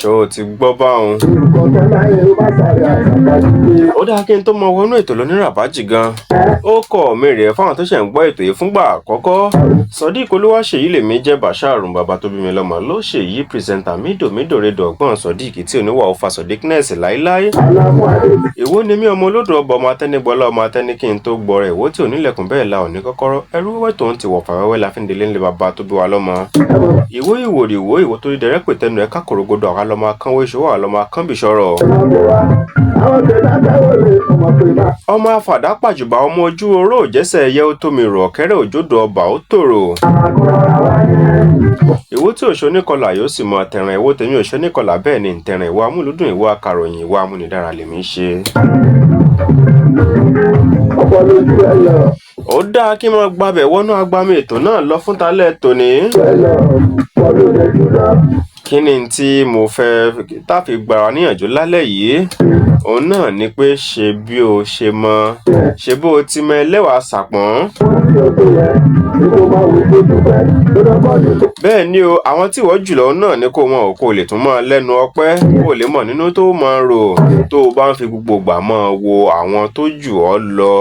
ṣó o ti gbọ́ báwọn. ó dáa kí n tó mọ wọnú ètò lóníràbájì gan. ó kọ̀ mí rèé fáwọn tó ṣẹ̀ ń gbọ́ ètò yìí fúngbà àkọ́kọ́. Sodiq Olúwaṣèyí lèmi jẹ́ Basharun bàbá tó bí mi lọ́mọ ló ṣèyí pírẹsẹ̀ntà mídòmídòredò ọgbọ́n Sodiq tí oníwà ó fa Sodiqness láíláí. èwo ni mí ọmọ olódò ọba ọmọ atẹ́nigbọ́lá ọmọ atẹ́ni kí n tó gbọ́ rẹ̀ èwo tí onílẹ̀kùn bẹ́ẹ̀ la òní kọ́kọ́rọ́ ẹrú wẹ́wẹ́ tó ń ti wọ̀fà wẹ́wẹ́ la fi ń délé ńlẹ̀ bàbá tó bí wa lọ́mọ. ìwó ìwòrì ìwó tó dẹrẹ́ pè tẹnu ẹ̀ kákòrògbòdò àwa lọ́mọ akánwó ìṣòwò àwa lọ́mọ akánbìṣọ́rọ̀. ọmọ afàdá pàjùbà ọmọ ojú oró òjẹ́sẹ̀ ẹyẹ ó tómi rọ̀ kẹ́rẹ́ òjòdò ọba ó tòrò. ìwó tí òṣò níkọlà yóò sì mọ tẹ̀ràn ìwó tèmi òṣò níkọlà bẹ́ẹ̀ ni ntẹ̀ràn ìwọ amúlùdùn ìwọ akàròyìn ìwọ amúnidára lèmi ń ṣe. ó dáa kí n máa gbabẹ̀ wọnú agbami ètò náà lọ fún talẹ́ tòní. kí ni tí mo fẹ́ táfi gbàrà níyànjú lálẹ́ yìí òun náà ni pé ṣe bí o ṣe mọ ṣe bó o ti mọ Ẹlé Wà Sàpọ N. bẹ́ẹ̀ ni o àwọn tí wọ́n jùlọ náà ni kó mọ̀ kó lè tún mọ́ lẹ́nu ọpẹ́ kó lè mọ̀ nínú tó máa rò tó o bá ń fi gbogbo ìgbà mọ́ wo àwọn tó jù ọ́ lọ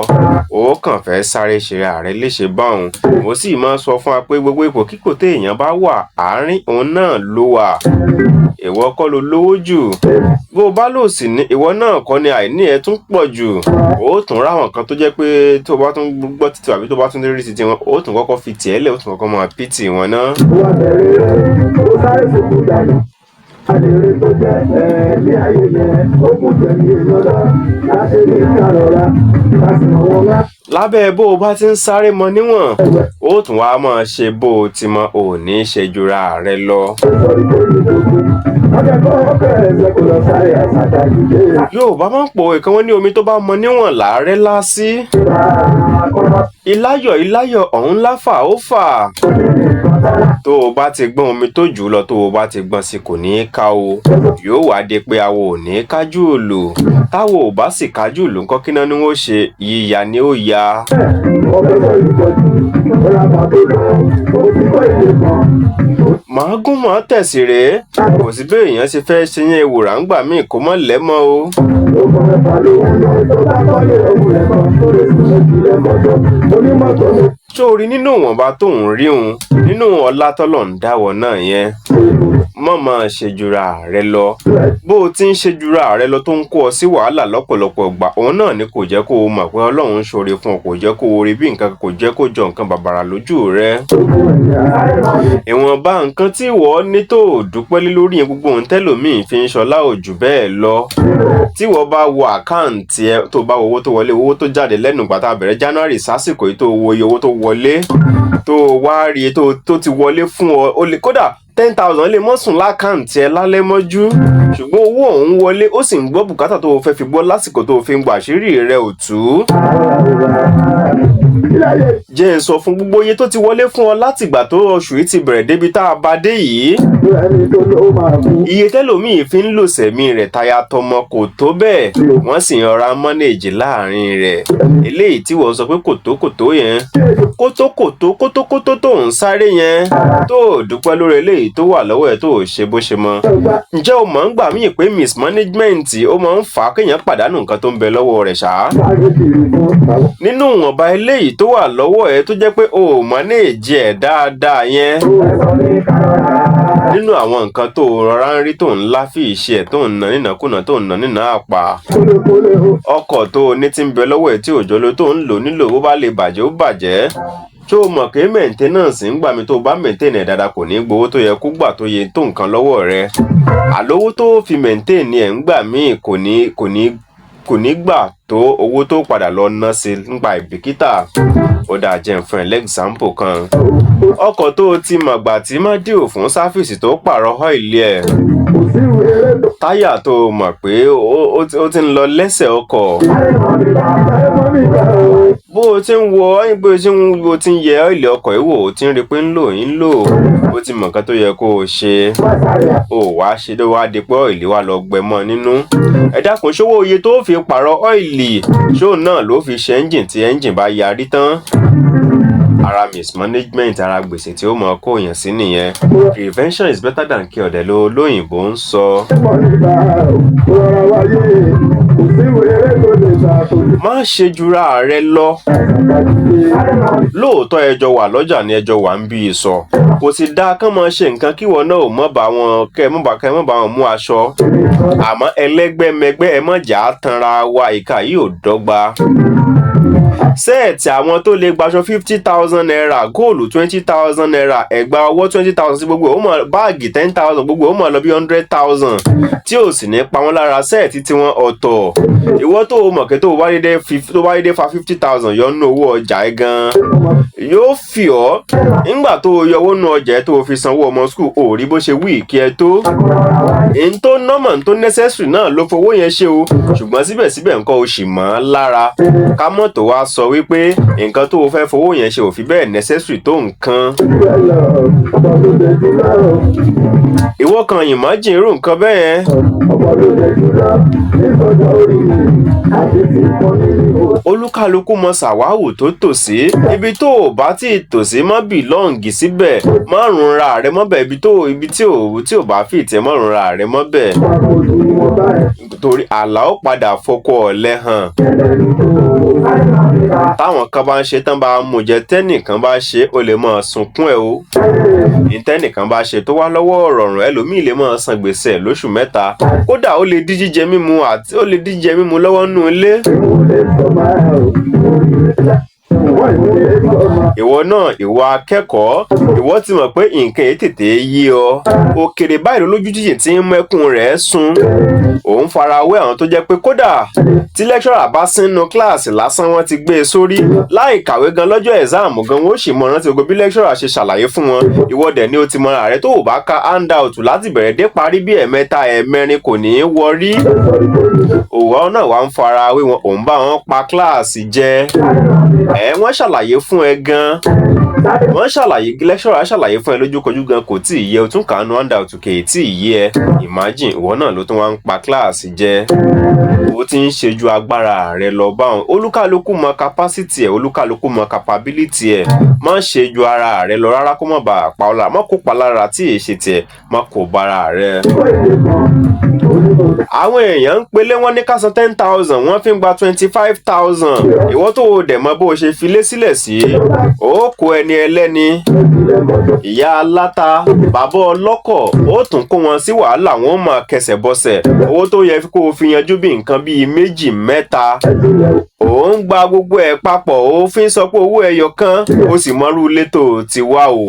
ó kàn fẹ́ sáré ṣe ààrẹ léṣe báwọn. mo sì máa sọ fún wa pé gbogbo ipòkípò téèyàn bá wà àárín òun náà ló wà. ìwọ kọ́ ló lówó jù bó o bá lò sí ní ìwọ náà kọ́ ni àìní ẹ tún pọ̀ jù ó tún ráwọn kan tó jẹ́ pé tó bá tún gbọ́ títí àbí tó bá tún rí títí wọn ó tún kọ́kọ́ fi tiẹ̀ lẹ̀ ó tún kọ́kọ́ máa pìtì wọn náà. Àdèrè tó jẹ́ ní ayé yẹn ó kù tẹ̀lé ìrọ̀lá láti ní ìkàrọ̀lá láti mọ̀ wọn lá. lábẹ́ bó o bá ti ń sáré mọ níwọ̀n ó tún wá máa ṣe bó o ti mọ òní ṣe jura rẹ lọ. Yorùbá máa ń pòwe kan wọ́n ní omi tó bá mọ níwọ̀n làárẹ̀ lásì. Iláyọ̀ ọ̀hún láfà ó fà. tó o bá ti gbọ́n omi tó jù lọ tó o bá ti gbọ́n sí kò ní í ká o yóò wá dé pé awo ò ní kájú òlò táwo ò bá sì kájú òlò ńkọ́ kí náà ni wọ́n ṣe yíya ni ó ya. màá gún mọ́ tẹ̀sí rèé kò sí bí èèyàn ṣe fẹ́ ṣe yẹn ìwòrán ń gbà míì kó mọ́ lẹ́mọ́ o. sórí nínú ìwọ̀nba tó ń rí òun nínú ọlá tọ́lọ̀ ń dáwọ́ náà yẹn mọ́ máa ṣe jura rẹ lọ bó o ti ń ṣe jura rẹ lọ tó ń kó ọ sí wàhálà lọ́pọ̀lọpọ̀ ìgbà òun náà ni kò jẹ́ kó o mọ̀ pé Ọlọ́run ń ṣoore fún ọ kò jẹ́ kó o rí bí nǹkan kò jẹ́ kó jọ nǹkan bàbàrà lójú rẹ. ìwọ̀nba nǹkan tí ìwọ ní tó dúpẹ́ lé lórí yẹn gbogbo ohun tẹ́lòmíì fi ń ṣọlá ò jù bẹ́ẹ̀ lọ. tí ìwọ bá wo àkáǹtì ẹ tó bá wo owó tó wọlé owó tó jáde lẹ́nu ìgbà tá a bẹ̀rẹ̀ January sásìkò yìí tó wo iye owó tó wọlé tó wá rí i tó ti wọlé fún ọ ó lè kódà 10,000 lè mọ́ sùn lákàǹtì ẹ lálẹ́ mọ́jú ṣùgbọ́n owó ọ̀hún wọlé ó sì ń gbọ́ bùkátà tó o fẹ́ fi gbọ́ lásìkò tó o fi ń gbọ́ àṣírí rẹ ò tú. jẹ́ ń sọ fún gbogbo iye tó ti wọlé fún ọ látìgbà tó oṣù yìí ti bẹ̀rẹ̀ débi tá a bá dé yìí. iye tẹ́lòmíì fi ń lò sẹ̀mí rẹ̀ táyà tọmọ kò tó bẹ́ẹ̀ wọ́n sì ń rọra mọ́nèjì láàrin rẹ̀ eléyìí tí wọ́n sọ pé kòtókòtó yẹn kótókòtó tó ń sáré yẹn tó dúpẹ́ lórí eléyìí tó wà lọ́wọ́ ẹ̀ tó ṣe bó ṣe mọ́. ǹjẹ́ o mọ̀ ń gbà míì pé mismanagement ó máa ń fà á kéèyàn pàdánù nǹkan tó ń bẹ lọ́wọ́ rẹ̀ ṣá. nínú ìwọ̀nba eléyìí tó wà lọ́wọ́ ẹ̀ tó jẹ́ pé o ò manage ẹ̀ dáadáa yẹn. nínú àwọn nǹkan tó rọra ń rí tó ń láfì iṣẹ́ ẹ̀ tó ń ná nínàkúnà tó ń ná nínà àpà. ọkọ̀ tó o ní ti ń bẹ lọ́wọ́ ẹ̀ tí òjò lo tó ń lò nílò bó bá lè bàjẹ́ ó bàjẹ́. tó o mọ̀ pé maintenance ń gbà mí tó o bá maintain ẹ̀ dáadáa kò ní gbowó tó yẹ kó gbà tó yẹ tó nǹkan lọ́wọ́ rẹ. àlówó tó fi maintain ẹ̀ ń gbà mí kò ní gbà tó owó tó padà lọ ná sí nípa ìbìkítà. ó dáa jẹ́ fún ẹ lẹ́gzámpù kan. ọkọ̀ tó o ti mọ̀gbà tí má dìò fún sáfìsì tó pààrọ̀ ọ́ìlì ẹ̀. táyà tó o mọ̀ pé ó ti ń lọ lẹ́sẹ̀ ọkọ̀. bó o ti ń wọ ọ́yìn bó o ti ń yẹ ọ́ìlì ọkọ̀ yìí wò ó ti ń rí pé ń lò ó ti mọ̀ nǹkan tó yẹ kó o ṣe. ó wá ṣe tó wá di pé ọ́ìlì wa lọ gbẹmọ nínú. ẹ dákun ṣówó iye tó fi pààrọ̀ ọ́ìlì ṣó náà ló fi ṣe ẹ́ńjìn tí ẹ́ńjìn bá yarí tán. ara ara mismanagement ara gbèsè tí ó mọ kó yàn sí nìyẹn. Prevention is better than cure dẹ̀ ló lóyìnbó ń sọ. Má ṣe jura rẹ lọ. Lóòótọ́ ẹjọ́ wà lọ́jà ni ẹjọ́ wà ń bí ìsọ. Kò sì dáa kán máa ṣe nǹkan kí wọn náà ò mọ̀ bá wọn mọ̀ bá wọn mú aṣọ. Àmọ́ ẹlẹ́gbẹ́mẹgbẹ́ ẹ mọ̀ jà tanra wa, ìka yìí ò dọ́gba. Sẹ́ẹ̀tì àwọn tó lè gbaṣọ 50,000 naira, góòlù 20,000 naira, ẹ̀gbà ọwọ́ 20,000 sí gbogbo ó mọ̀, báàgì 10,000 gbogbo ó mọ̀ lọ bí 100,000 tí ò sì ní pa wọ́n lára. Sẹ́ẹ̀tì tí wọ́n ọ̀tọ̀. Ìwọ tó o mọ̀ kí tó bá dédé fa 50,000 yọ nínú owó ọjà ẹ gan yóò fi ọ́. Nígbà tó o yọwọ́ nínú ọjà ẹ tó o fi sanwó ọmọ skul, ò rí bó ṣe wí kí ẹ tó. Èyí tó normal tó necessary náà ló fowó yẹn ṣe o, ṣùgbọ́n síbẹ̀síbẹ̀ nǹkan o sì mọ̀ ọ́n lára. Ká mọ̀ tó wá sọ wípé nǹkan tó o fẹ́ fowó yẹn ṣe ò fi bẹ́ẹ̀ necessary tó nǹkan. Ìwọ kan imagine irú nǹkan bẹ́ẹ̀ yẹn. Olúkálukú mọ sàwáwù tó tòsí. Ibi tó o bá tí tòsí mọ́ bìlọ́ǹgì síbẹ̀, má runra rẹ mọ́bẹ̀. Ibi tí ò bá fi ìtẹ́ mọ́ runra rẹ mọ́bẹ̀. Torí àlá ó padà fọkọ ọ̀lẹ hàn. Táwọn kan bá ń ṣe tán bá mú jẹ, tẹ́nìkan bá ṣe ó lè máa sunkún ẹ o. Ìtẹ́nìkan bá ṣe tó wá lọ́wọ́ ọ̀rọ̀rùn ẹlòmíì lè máa san gbèsè lóṣù 3. Kódà ó lè dí jíjẹ mímu lọ́wọ́ nínú ilé. Ìwọ náà, ìwọ akẹ́kọ̀ọ́, ìwọ ti mọ̀ pé nǹkan yìí tètè yí ọ. Òkèrè báyìí lójú jíjìn tí ń mẹ́kún rẹ̀ sùn. Òun farawé àwọn tó jẹ́ pé kódà tí lecturer bá sínú kíláàsì lásán wọ́n ti gbé e sórí. Láì kàwé gan lọ́jọ́ ẹ̀sáàmù gan wọ́n sì mọ rántí gbogbo bí lecturer ṣe ṣàlàyé fún wọn. Ìwọ dẹ̀ ni o ti mọ ààrẹ tó ò bá ka handout láti bẹ̀rẹ̀ dé parí bí ẹ̀mẹ́ta ẹ̀mẹ́rin kò ní í wọrí. Òwò náà wá ń farawé wọn, òun bá wọn pa kíláàsì jẹ. Wọ́n ṣàlàyé fún ẹ gan. Lecturer ṣàlàyé fún ẹ lójúkojú gan kò tí ì yẹ, o tún kàánú handout kè tí ì yẹ ẹ. Imagine ìwọ náà ló tún wá ń pa kíláàsì jẹ. O ti ń ṣe ju agbára rẹ lọ báwọn. Olúkálukú mọ capacity ẹ, olúkálukú mọ capability ẹ. Má ṣe ju ara rẹ lọ rárá kó má bàa pa ọ́ lára. Má kópa lára tí èṣe tiẹ̀, má kó bára rẹ. Àwọn èèyàn ń pelé wọn ní ká san 10,000, wọ́n fi ń gba 25,000. Ìwọ tó o dẹ̀ mọ bó o ṣe filé sílẹ̀ sí, ó kó ẹni ẹlẹ́ni. Ìyá aláta, bàbá ọlọ́kọ̀, ó tún kó wọn sí wàhálà, wọn máa kẹsẹ̀ bọ́sẹ̀. Owó tó yẹ kó o fi yanjú bí nǹkan bíi 2 mẹ́ta. Ó ń gba gbogbo ẹ̀ papọ̀, ó fi ń sọ pé owó ẹyọ kan, ó sì mọrú ilé tó ti wá o.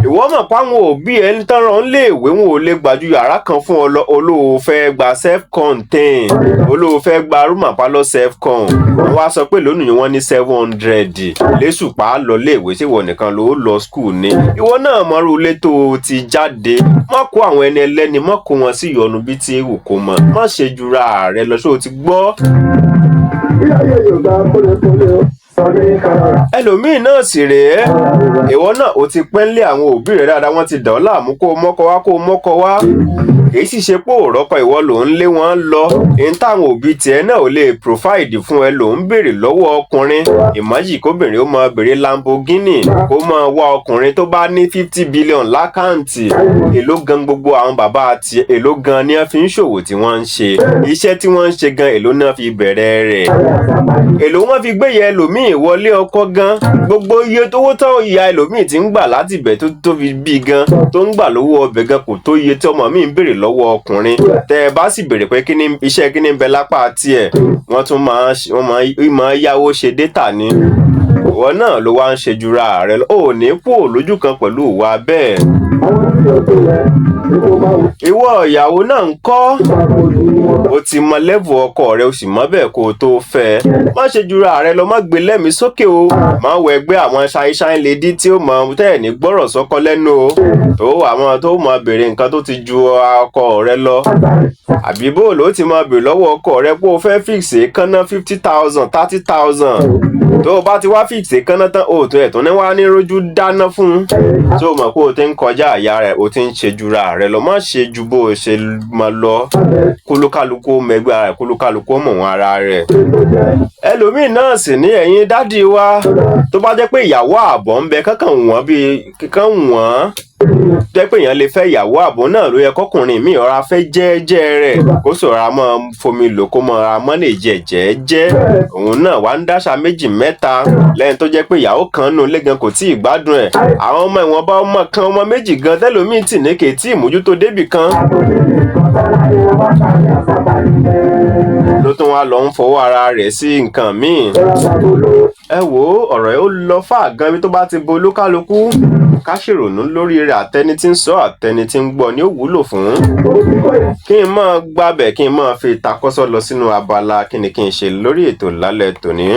Ìwọ mọ̀ páwọn òbí ẹni tán rán léèwé wọn ò lè gbà ju yàrá kan fún ọ lọ. Olóò fẹ́ gba self-contained, olóò fẹ́ gba room àpálọ́ self-con. Wọ́n wá sọ pé lónìí wọ́n ní 700. Lésùpá lọ léèwé ṣé ìwọ nìkan ló lọ school ni. Ìwọ náà mọrú ilé tó ti jáde. Má kó àwọn ẹni ẹlẹ́ni, má kó wọn sí ìyọnu bí tí ewu kò mọ̀. Má ṣe jura rẹ lọ, ṣó o ti gbọ́. Ẹlòmíì náà sì rèé. Ìwọ náà o ti pẹ́ńlé àwọn òbí rẹ̀ dáadáa, wọ́n ti dà ọ́ láàmú kó o mọ́kọ wá. Èyí sì ṣe pé òrọ́kọ ìwọ ló ń lé wọn lọ. Èyí táwọn òbí tiẹ̀ náà ò lè provide fún ẹ ló ń béèrè lọ́wọ́ ọkùnrin. Ìmájì kóbìnrin ó máa béèrè Lamborghini, kó máa wá ọkùnrin tó bá ní 50 billion lákàǹtì. Èló gan gbogbo àwọn bàbá àti èló gan ni wọ́n fi ń ṣòwò tí wọ́n ń ṣe. Iṣẹ́ tí wọ́n ń ṣe gan èló náà fi bẹ̀rẹ̀ rẹ̀. Èló wọ́n fi gbéyẹ ẹlòmíì wọlé ọkọ gan. Gbogbo iye tówó tó ìyá ẹlòmíì ti ń gbà láti ibẹ̀ tó fi bí gan, tó ń gbà lówó ọbẹ̀ gan kò tó iye tí ọmọ mi ń béèrè lọ́wọ́ ọkùnrin. Tẹ́ ẹ bá sì béèrè pé iṣẹ́ kíní ń bẹ lápá tiẹ̀, wọ́n tún máa yáwó ṣe dátà ni. Ìwọ náà ló wá ń ṣe jura rẹ lọ. Ò ní kú lójú kan pẹ̀lú ìwà bẹ́ẹ̀. Ìwọ ìyàwó náà ń kọ́. O ti mọ level ọkọ rẹ, o sì mọ bẹ́ẹ̀ kó o tó fẹ́. Má ṣe jura rẹ lọ, má gbé lẹ́mìí sókè o. Má wọ ẹgbẹ́ àwọn ṣáíṣáí lady tí ó mọ tẹ́ẹ̀ ní gbọ́rọ̀ sọ́kọ lẹ́nu o. Tó mọ béèrè nǹkan tó ti ju ọkọ rẹ lọ. Àbí bó ló ti mọ béèrè lọ́wọ́ ọkọ rẹ pé o fẹ́ fix èékánná 50,000, 30,000. Tó o bá ti wá fix ṣe kánná tán o tó ẹ̀ tó ní wá ní rójú dáná fún tí o mọ̀ pé o ti ń kọjá àyà rẹ̀ o ti ń ṣe jura rẹ̀ lọ má ṣe ju bó o ṣe máa lọ kólúkálukú mẹgbẹ́ ara rẹ̀ kólúkálukú mọ̀ wọn ara rẹ̀. ẹlòmíì náà sì ní ẹ̀yin dádì wa tó bá jẹ́ pé ìyàwó àbọ̀ ń bẹ kankan wọ́n bíi kankan wọ́n jẹ́ pé èèyàn lè fẹ́ ìyàwó àbọ̀ náà ló yẹ kọkùnrin mi ọ̀rá fẹ́ jẹ́ẹ́jẹ́ rẹ̀ kó sọ̀rọ̀ àmọ́ fomi lò kó mọ ara mọ́ lè jẹ́ jẹ́ẹ́jẹ́ òun náà wá ń dáṣà méjì mẹ́ta lẹ́yìn tó jẹ́ pé ìyàwó kan nù lẹ́gàn kò tí ì gbádùn ẹ̀ àwọn ọmọ ìwọ̀nba ọmọ kan ọmọ méjì gan tẹ́lòmíì tì ní kèétí ìmójútó débì kan ló tún wá lọ ń fọwọ́ ara rẹ̀ sí nǹkan míì. ẹ wo ọ̀rọ̀ yìí ó lọ fà gan ibi tó bá ti bo olúkálukú ká ṣèrònú lórí rẹ̀ àtẹni tí ń sọ àtẹni tí ń gbọ́ ni ó wúlò fún. kí n máa gbábẹ̀ kí n máa fi takọ́sọ́ lọ sínú abala kí ni kí n ṣe lórí ètò lálẹ́ tòní.